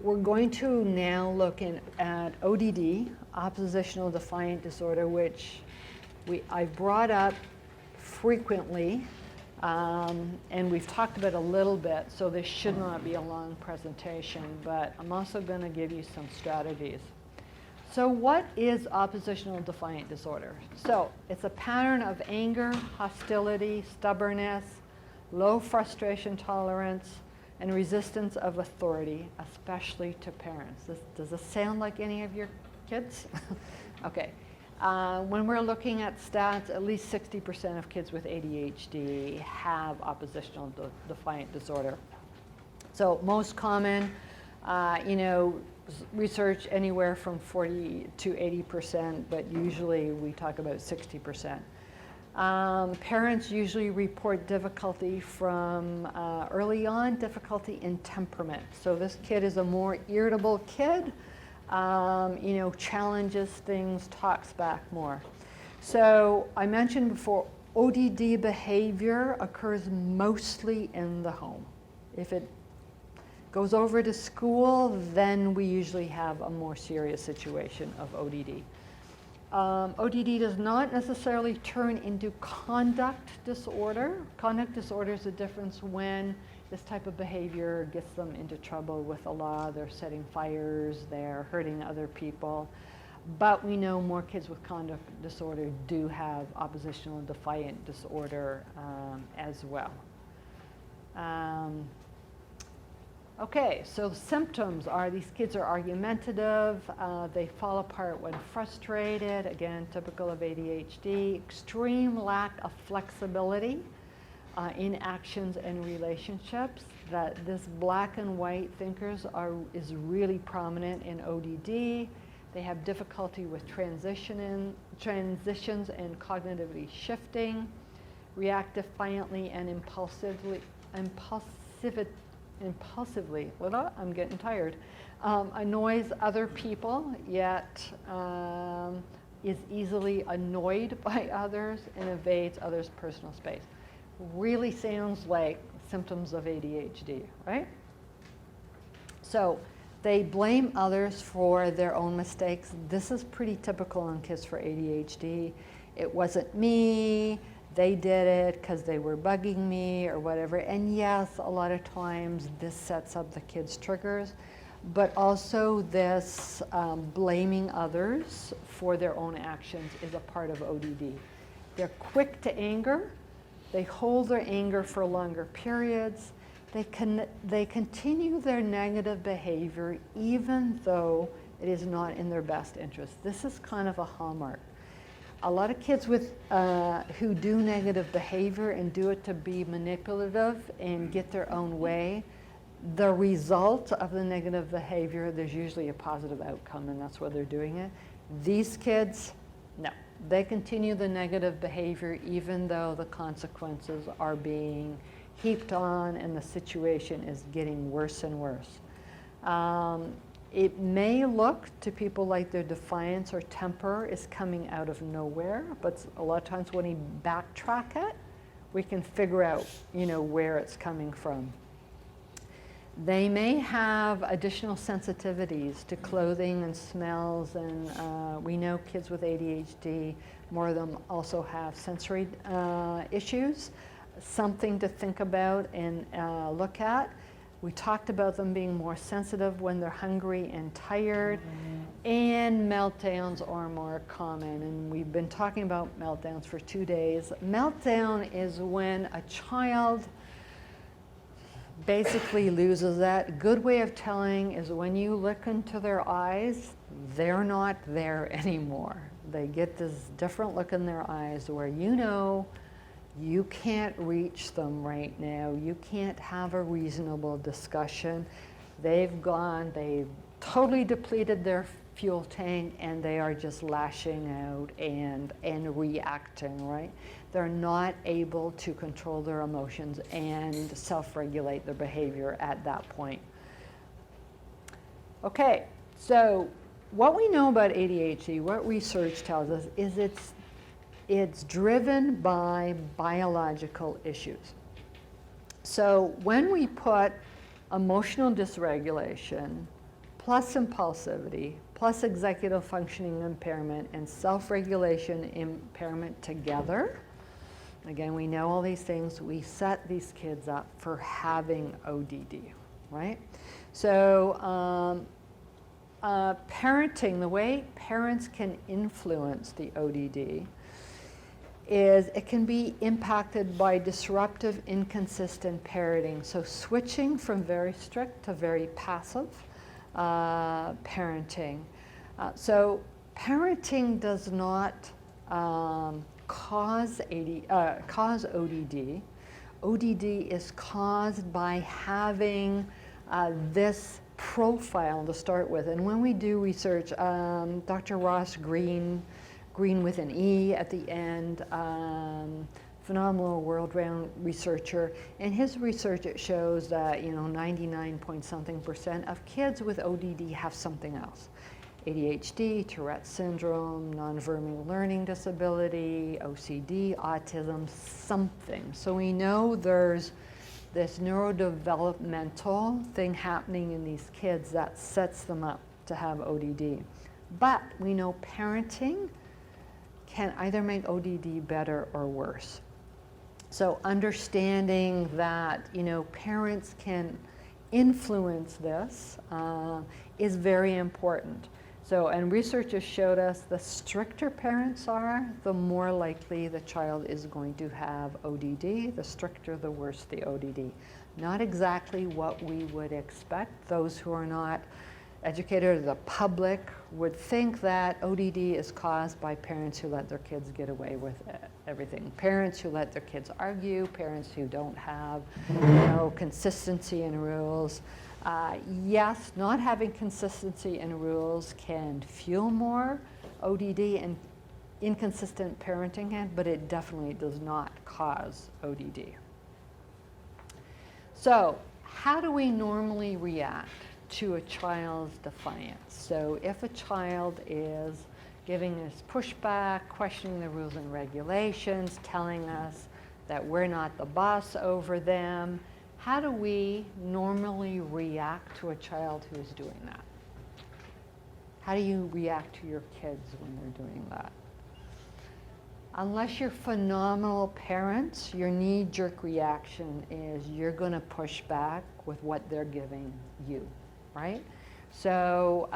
We're going to now look at ODD, oppositional defiant disorder, which I've brought up frequently, and we've talked about a little bit, so this should not be a long presentation, but I'm also going to give you some strategies. So what is oppositional defiant disorder? So it's a pattern of anger, hostility, stubbornness, low frustration tolerance, and resistance of authority, especially to parents. Does this sound like any of your kids? Okay. When we're looking at stats, at least 60% of kids with ADHD have oppositional defiant disorder. So most common, research anywhere from 40 to 80%, but usually we talk about 60%. Parents usually report difficulty from early on, difficulty in temperament. So this kid is a more irritable kid, challenges things, talks back more. So I mentioned before, ODD behavior occurs mostly in the home. If it goes over to school, then we usually have a more serious situation of ODD. ODD does not necessarily turn into conduct disorder. Conduct disorder is the difference when this type of behavior gets them into trouble with the law. They're setting fires, they're hurting other people. But we know more kids with conduct disorder do have oppositional defiant disorder as well. Okay, so the symptoms are these kids are argumentative, they fall apart when frustrated, again, typical of ADHD, extreme lack of flexibility in actions and relationships. That this black and white thinkers is really prominent in ODD. They have difficulty with transitions and cognitively shifting, react defiantly and impulsively, I'm getting tired, annoys other people, yet is easily annoyed by others and invades others' personal space. Really sounds like symptoms of ADHD, right? So they blame others for their own mistakes. This is pretty typical in kids for ADHD. It wasn't me. They did it because they were bugging me or whatever. And yes, a lot of times this sets up the kids' triggers, but also this blaming others for their own actions is a part of ODD. They're quick to anger. They hold their anger for longer periods. They continue their negative behavior even though it is not in their best interest. This is kind of a hallmark. A lot of kids who do negative behavior and do it to be manipulative and get their own way, the result of the negative behavior, there's usually a positive outcome, and that's why they're doing it. These kids, no. They continue the negative behavior even though the consequences are being heaped on and the situation is getting worse and worse. It may look to people like their defiance or temper is coming out of nowhere, but a lot of times when we backtrack it, we can figure out, where it's coming from. They may have additional sensitivities to clothing and smells, and we know kids with ADHD, more of them also have sensory issues, something to think about and look at. We talked about them being more sensitive when they're hungry and tired, and meltdowns are more common. And we've been talking about meltdowns for 2 days. Meltdown is when a child basically loses that. Good way of telling is when you look into their eyes, they're not there anymore. They get this different look in their eyes where you can't reach them right now. You can't have a reasonable discussion. They've totally depleted their fuel tank and they are just lashing out and reacting, right? They're not able to control their emotions and self-regulate their behavior at that point. Okay, so what we know about ADHD, what research tells us, is it's driven by biological issues. So when we put emotional dysregulation plus impulsivity, plus executive functioning impairment, and self-regulation impairment together, again, we know all these things, we set these kids up for having ODD, right? So parenting, the way parents can influence the ODD is it can be impacted by disruptive, inconsistent parenting. So switching from very strict to very passive parenting. So parenting does not cause ODD. ODD is caused by having this profile to start with. And when we do research, Dr. Ross Green with an E at the end, phenomenal world-renowned researcher. In his research, it shows that 99 point something% of kids with ODD have something else. ADHD, Tourette syndrome, non-verbal learning disability, OCD, autism, something. So we know there's this neurodevelopmental thing happening in these kids that sets them up to have ODD. But we know parenting can either make ODD better or worse. So understanding that, parents can influence this is very important. So, and research has showed us the stricter parents are, the more likely the child is going to have ODD. The stricter, the worse the ODD. Not exactly what we would expect. Those who are not educated, the public would think that ODD is caused by parents who let their kids get away with everything. Parents who let their kids argue, parents who don't have consistency in rules. Yes, not having consistency in rules can fuel more ODD and inconsistent parenting can, but it definitely does not cause ODD. So how do we normally react to a child's defiance? So if a child is giving us pushback, questioning the rules and regulations, telling us that we're not the boss over them, how do we normally react to a child who is doing that? How do you react to your kids when they're doing that? Unless you're phenomenal parents, your knee-jerk reaction is you're going to push back with what they're giving you, right? So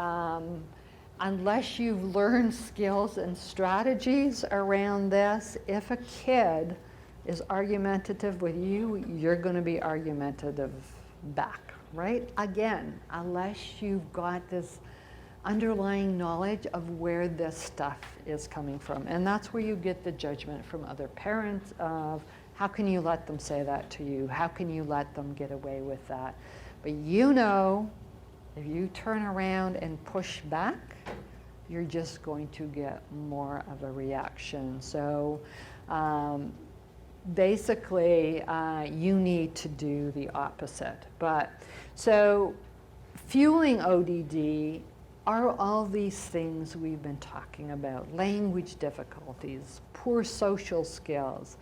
unless you've learned skills and strategies around this, if a kid is argumentative with you, you're going to be argumentative back, right? Again, unless you've got this underlying knowledge of where this stuff is coming from. And that's where you get the judgment from other parents of how can you let them say that to you? How can you let them get away with that? But if you turn around and push back, you're just going to get more of a reaction. So basically, you need to do the opposite. So fueling ODD are all these things we've been talking about: language difficulties, poor social skills,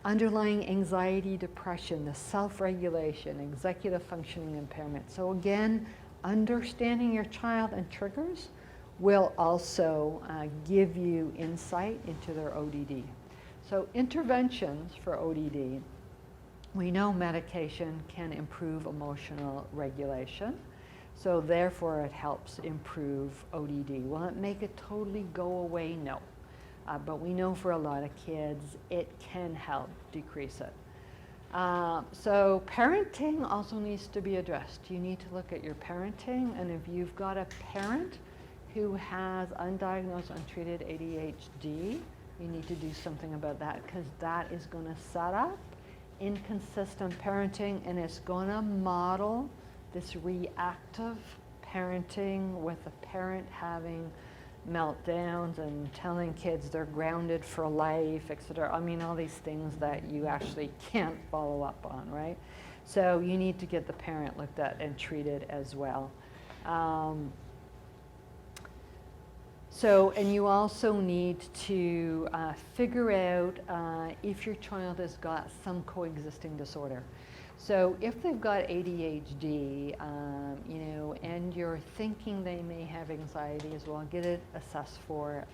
underlying anxiety, depression, the self-regulation, executive functioning impairment. So again, understanding your child and triggers will also give you insight into their ODD. So interventions for ODD, we know medication can improve emotional regulation. So therefore it helps improve ODD. Will it make it totally go away? No. But we know for a lot of kids it can help decrease it. So parenting also needs to be addressed. You need to look at your parenting, and if you've got a parent who has undiagnosed, untreated ADHD, you need to do something about that, because that is going to set up inconsistent parenting, and it's going to model this reactive parenting with a parent having meltdowns and telling kids they're grounded for life, etc. I mean, all these things that you actually can't follow up on, right? So you need to get the parent looked at and treated as well. And you also need to figure out if your child has got some coexisting disorder. So if they've got ADHD, you know, and you're thinking they may have anxiety as well, get it assessed for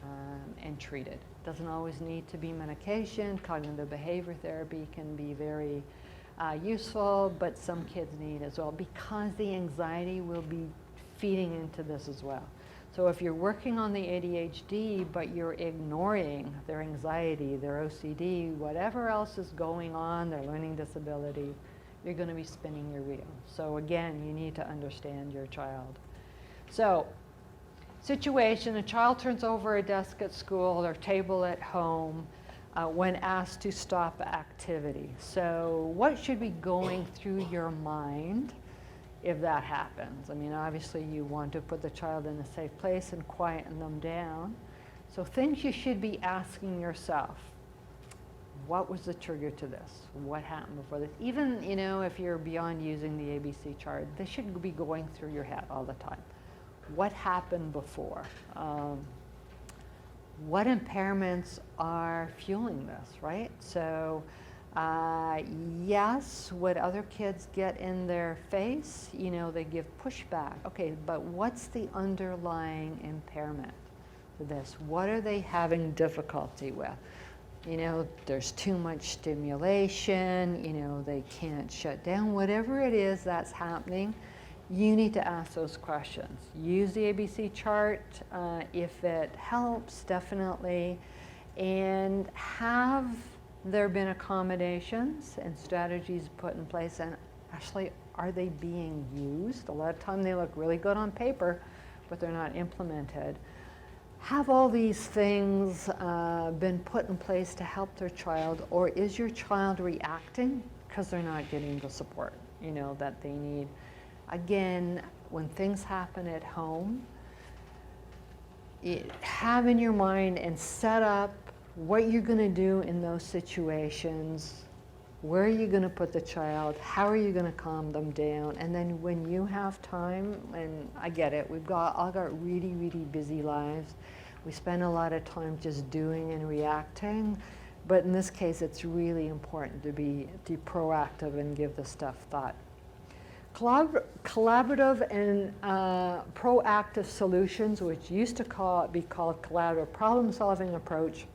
and treated. Doesn't always need to be medication. Cognitive behavior therapy can be very useful, but some kids need as well, because the anxiety will be feeding into this as well. So if you're working on the ADHD, but you're ignoring their anxiety, their OCD, whatever else is going on, their learning disability, you're going to be spinning your wheel. So again, you need to understand your child. So, situation, a child turns over a desk at school or table at home when asked to stop activity. So what should be going through your mind if that happens? I mean, obviously you want to put the child in a safe place and quieten them down. So things you should be asking yourself: what was the trigger to this? What happened before this? Even, you know, if you're beyond using the ABC chart, this should be going through your head all the time. What happened before? What impairments are fueling this, right? So, yes, would other kids get in their face? You know, they give pushback. Okay, but what's the underlying impairment to this? What are they having difficulty with? You know, there's too much stimulation, you know, they can't shut down. Whatever it is that's happening, you need to ask those questions. Use the ABC chart if it helps, definitely. And have there been accommodations and strategies put in place? And actually, are they being used? A lot of time they look really good on paper, but they're not implemented. Have all these things been put in place to help their child, or is your child reacting because they're not getting the support, you know, that they need? Again, when things happen at home, have in your mind and set up what you're going to do in those situations. Where are you going to put the child? How are you going to calm them down? And then when you have time, and I get it, all got really, really busy lives. We spend a lot of time just doing and reacting. But in this case, it's really important to be proactive and give this stuff thought. Collaborative and proactive solutions, which used to be called collaborative problem-solving approach.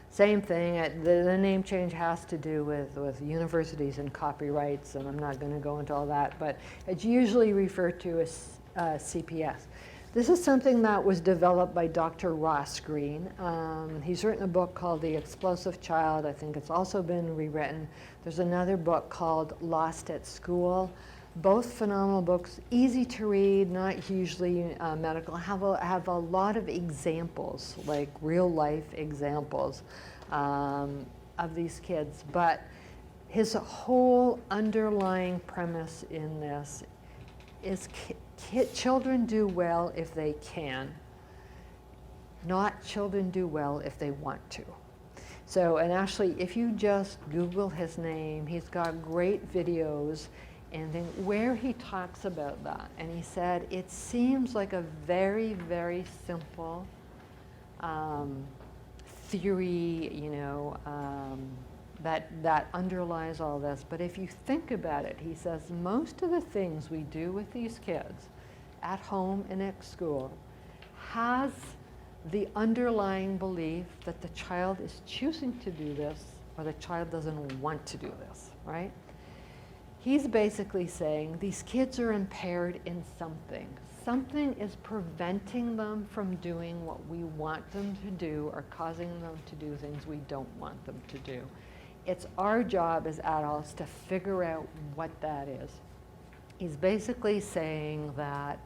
Same thing, the name change has to do with universities and copyrights, and I'm not going to go into all that, but it's usually referred to as CPS. This is something that was developed by Dr. Ross Green. He's written a book called The Explosive Child. I think it's also been rewritten. There's another book called Lost at School. Both phenomenal books, easy to read, not hugely medical, have a lot of examples, like real life examples of these kids. But his whole underlying premise in this is children do well if they can, not children do well if they want to. So, and actually, if you just Google his name, he's got great videos. And then where he talks about that, and he said, it seems like a very, very simple theory, you know, that underlies all this. But if you think about it, he says, most of the things we do with these kids at home and at school has the underlying belief that the child is choosing to do this or the child doesn't want to do this, right? He's basically saying these kids are impaired in something. Something is preventing them from doing what we want them to do or causing them to do things we don't want them to do. It's our job as adults to figure out what that is. He's basically saying that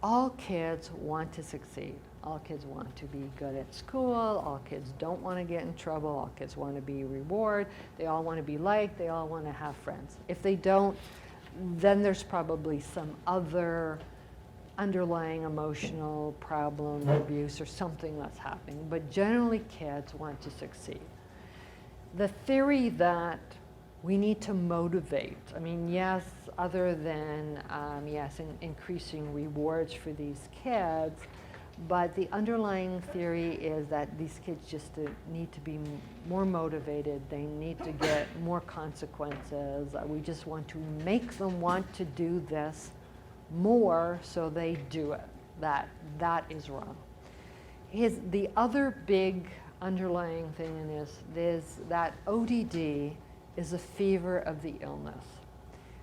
all kids want to succeed. All kids want to be good at school. All kids don't want to get in trouble. All kids want to be rewarded. They all want to be liked. They all want to have friends. If they don't, then there's probably some other underlying emotional problem, abuse, or something that's happening. But generally, kids want to succeed. The theory that we need to motivate, I mean, yes, other than, increasing rewards for these kids, But the underlying theory is that these kids just need to be more motivated. They need to get more consequences. We just want to make them want to do this more so they do it. That is wrong. The other big underlying thing in this is that ODD is a fever of the illness.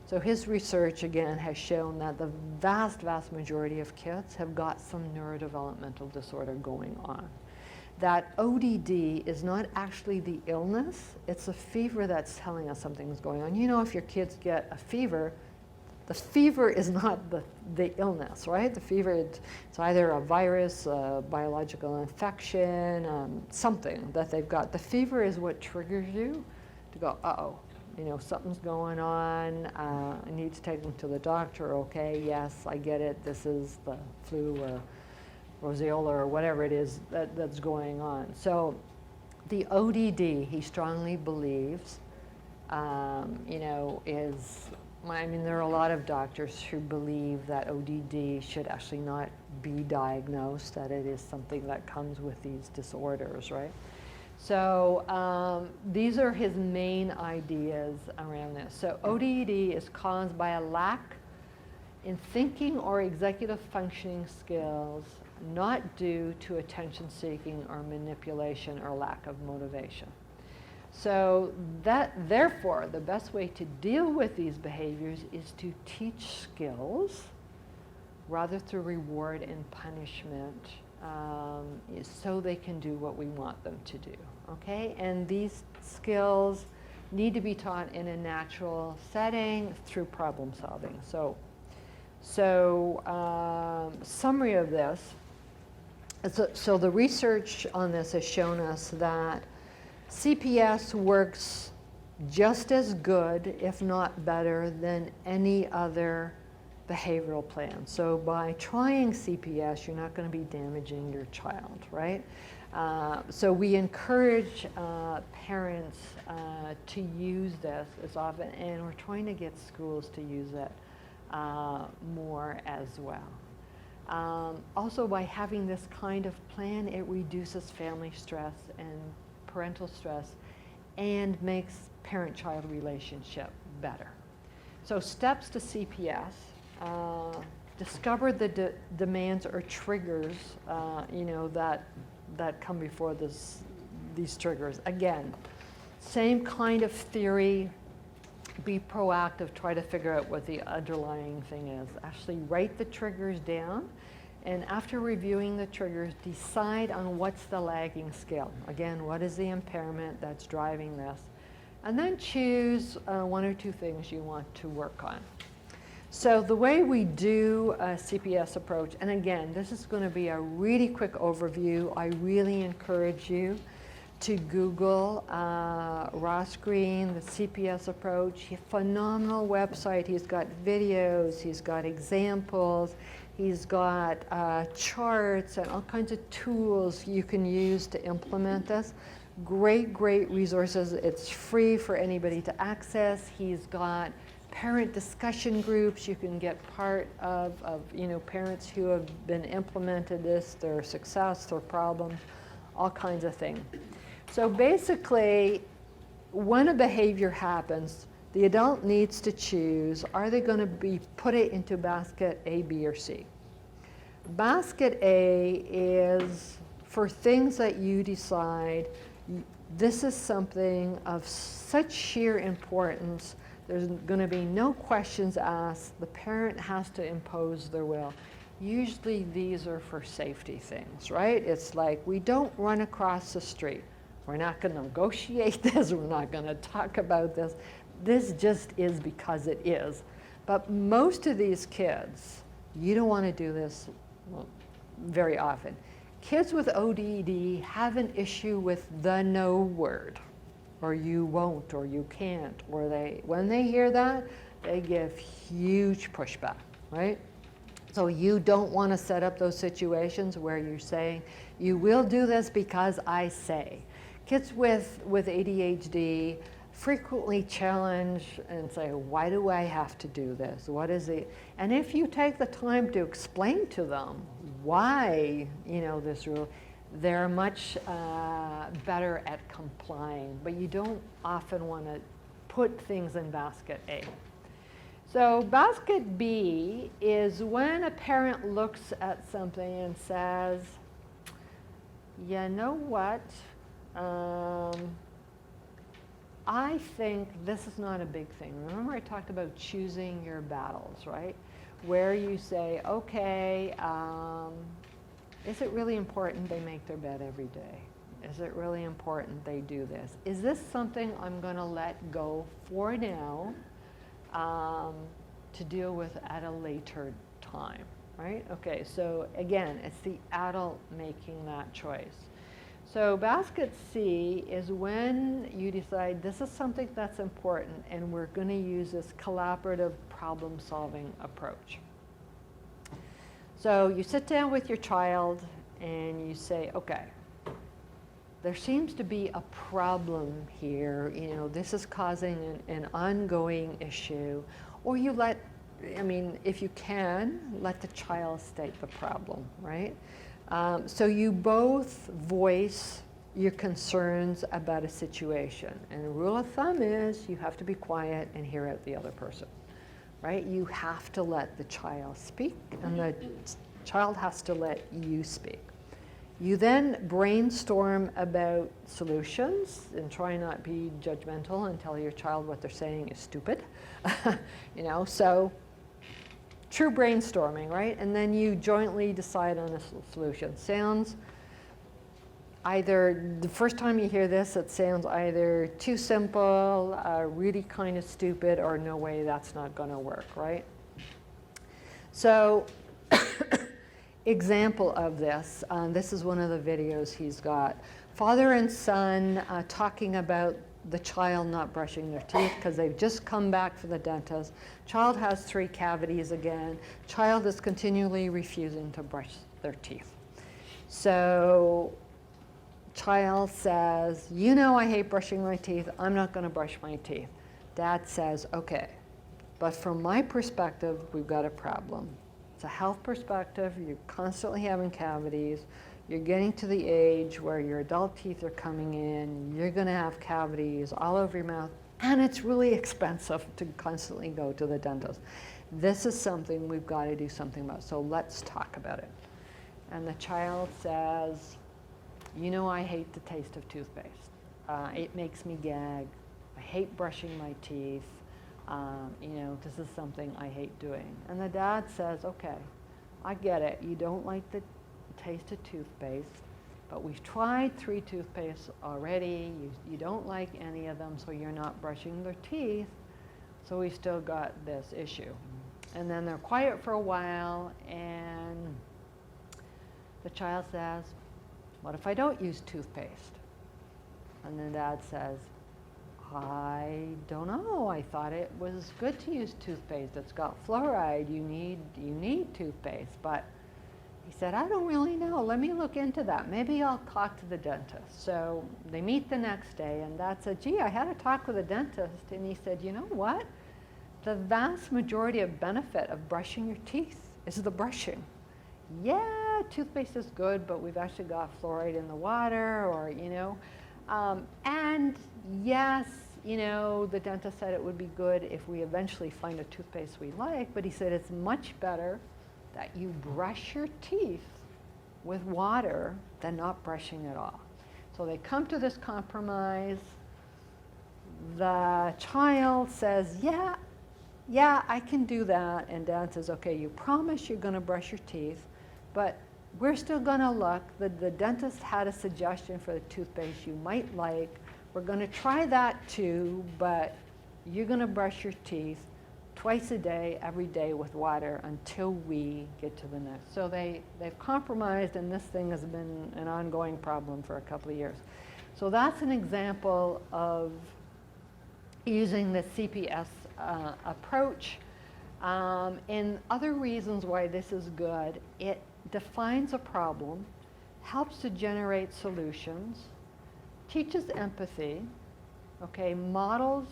So his research, again, has shown that the vast, vast majority of kids have got some neurodevelopmental disorder going on. That ODD is not actually the illness, it's a fever that's telling us something's going on. You know, if your kids get a fever, the fever is not the illness, right? The fever, it's either a virus, a biological infection, something that they've got. The fever is what triggers you to go, uh-oh. You know, something's going on, I need to take them to the doctor, okay, yes, I get it, this is the flu or roseola or whatever it is that's going on. So the ODD, he strongly believes, you know, I mean, there are a lot of doctors who believe that ODD should actually not be diagnosed, that it is something that comes with these disorders, right? So these are his main ideas around this. So ODD is caused by a lack in thinking or executive functioning skills, not due to attention seeking or manipulation or lack of motivation. So therefore, the best way to deal with these behaviors is to teach skills rather through reward and punishment, so they can do what we want them to do, okay? And these skills need to be taught in a natural setting through problem solving. So summary of this, so the research on this has shown us that CPS works just as good, if not better, than any other behavioral plan. So by trying CPS, you're not going to be damaging your child, right? So we encourage parents to use this as often, and we're trying to get schools to use it more as well. Also, by having this kind of plan, it reduces family stress and parental stress and makes parent-child relationship better. So steps to CPS. Discover the demands or triggers, you know, that come before these triggers. Again, same kind of theory, be proactive, try to figure out what the underlying thing is. Actually write the triggers down, and after reviewing the triggers, decide on what's the lagging skill. Again, what is the impairment that's driving this? And then choose one or two things you want to work on. So the way we do a CPS approach, and again, this is going to be a really quick overview. I really encourage you to Google Ross Green, the CPS approach. Phenomenal website. He's got videos, he's got examples, he's got charts and all kinds of tools you can use to implement this. Great, great resources. It's free for anybody to access. He's got parent discussion groups. You can get part of you know, parents who have been implemented this, their success, their problems, all kinds of things. So basically, when a behavior happens, the adult needs to choose, are they going to put it into basket A, B, or C? Basket A is for things that you decide, this is something of such sheer importance, there's going to be no questions asked, the parent has to impose their will. Usually these are for safety things, right? It's like, we don't run across the street. We're not going to negotiate this, we're not going to talk about this. This just is because it is. But most of these kids, you don't want to do this very often. Kids with ODD have an issue with the no word, or you won't, or you can't, or when they hear that, they give huge pushback, right? So you don't want to set up those situations where you're saying, you will do this because I say. Kids with ADHD frequently challenge and say, why do I have to do this? What is it? And if you take the time to explain to them why, this rule, they're much better at complying, but you don't often want to put things in basket A. So basket B is when a parent looks at something and says, you know what, I think this is not a big thing. Remember I talked about choosing your battles, right? Where you say, okay, is it really important they make their bed every day? Is it really important they do this? Is this something I'm going to let go for now to deal with at a later time, right? Okay, so again, it's the adult making that choice. So basket C is when you decide this is something that's important and we're going to use this collaborative problem-solving approach. So you sit down with your child and you say, okay, there seems to be a problem here, this is causing an ongoing issue, or you if you can, let the child state the problem, right? So you both voice your concerns about a situation. And the rule of thumb is you have to be quiet and hear out the other person, right? You have to let the child speak, and the child has to let you speak. You then brainstorm about solutions and try not to be judgmental and tell your child what they're saying is stupid. So true brainstorming, right? And then you jointly decide on a solution. Sounds either, the first time you hear this, it sounds either too simple, really kind of stupid, or no way, that's not going to work, right? So example of this, this is one of the videos he's got. Father and son talking about the child not brushing their teeth because they've just come back from the dentist. Child has 3 cavities again. Child is continually refusing to brush their teeth. So child says, I hate brushing my teeth. I'm not going to brush my teeth. Dad says, okay, but from my perspective, we've got a problem. It's a health perspective. You're constantly having cavities. You're getting to the age where your adult teeth are coming in. You're going to have cavities all over your mouth. And it's really expensive to constantly go to the dentist. This is something we've got to do something about. So let's talk about it. And the child says, I hate the taste of toothpaste. It makes me gag. I hate brushing my teeth. This is something I hate doing. And the dad says, okay, I get it. You don't like the taste of toothpaste, but we've tried 3 toothpastes already. You don't like any of them, so you're not brushing their teeth. So we still got this issue. And then they're quiet for a while, and the child says, what if I don't use toothpaste? And the dad says, I don't know. I thought it was good to use toothpaste. It's got fluoride. You need toothpaste. But he said, I don't really know. Let me look into that. Maybe I'll talk to the dentist. So they meet the next day, and Dad said, gee, I had a talk with a dentist. And he said, you know what? The vast majority of benefit of brushing your teeth is the brushing. Yeah, toothpaste is good, but we've actually got fluoride in the water, or, and yes, the dentist said it would be good if we eventually find a toothpaste we like, but he said it's much better that you brush your teeth with water than not brushing at all. So they come to this compromise. The child says, yeah, I can do that. And Dad says, okay, you promise you're going to brush your teeth, but we're still going to look. The dentist had a suggestion for the toothpaste you might like. We're going to try that too, but you're going to brush your teeth twice a day, every day with water until we get to the next. So they've compromised, and this thing has been an ongoing problem for a couple of years. So that's an example of using the CPS approach. And other reasons why this is good, it defines a problem, helps to generate solutions, teaches empathy, okay, models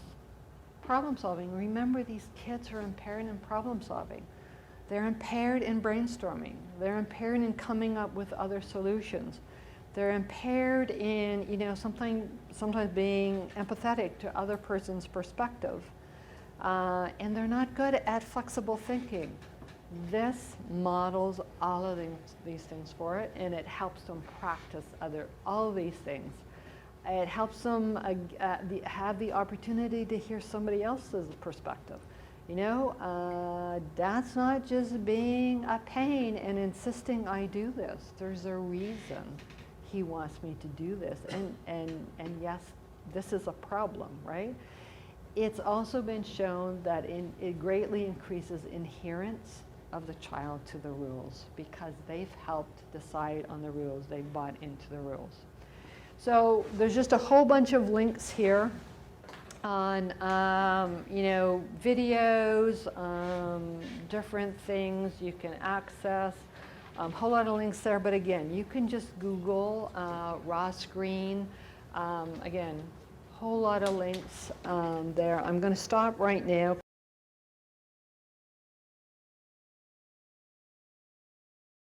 problem solving. Remember, these kids are impaired in problem solving. They're impaired in brainstorming. They're impaired in coming up with other solutions. They're impaired in, sometimes being empathetic to other person's perspective. And they're not good at flexible thinking. This models all of these things for it, and it helps them practice all these things. It helps them have the opportunity to hear somebody else's perspective. That's not just being a pain and insisting I do this. There's a reason he wants me to do this, and yes, this is a problem, right? It's also been shown that it greatly increases adherence of the child to the rules because they've helped decide on the rules. They've bought into the rules. So there's just a whole bunch of links here on, videos, different things you can access. A whole lot of links there, but again, you can just Google Ross Green. Again, whole lot of links there. I'm going to stop right now.